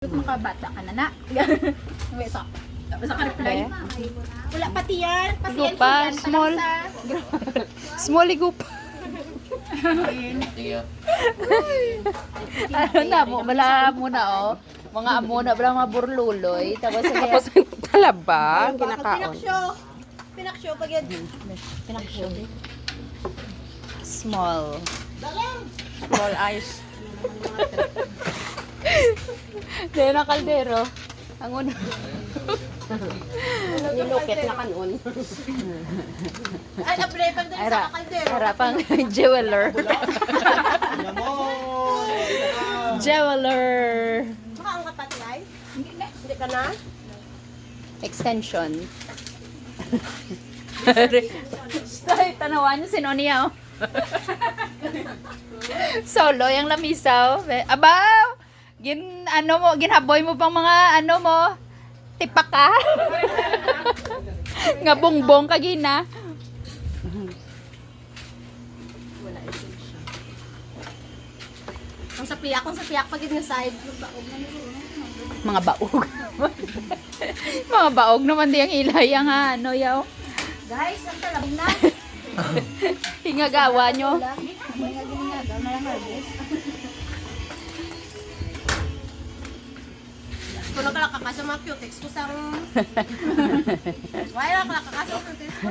Makabata ka na na. May isa. Sa ka-reply. Wala pati yan. Pasiyan Gupa, yan. small. Small igup. Sige. Ano na mo, wala muna oh. Mga amuna, wala mga burluloy. Tapos Tapos talaba, kinakaon. Pinaksyo pag yan. pinaksyo. Small. Small ice. Dahil na kaldero. Ang uno. Nilukit na kanon. Ay, naplay pag doon sa kaldero. Harapang jeweler. Jeweler. Baka ang kapati ay. Hindi ka na? Extension. Ay, tanawan niyo si Nonia oh. Solo yung lamisaw. Abaw! Ginhaboy mo pang mga ano mo. Tipak ka. Nga bongbong kagina. Kung sa piyak pag yun nga side. Mga baog. Mga baog naman di ang ilay ang ano yaw. Guys, ang talabog na. Hingagawa nyo. May ginagaw na lang harvest. Kung nakalakakasa mga cutex ko sang... Why nakalakakasa mga cutex ko?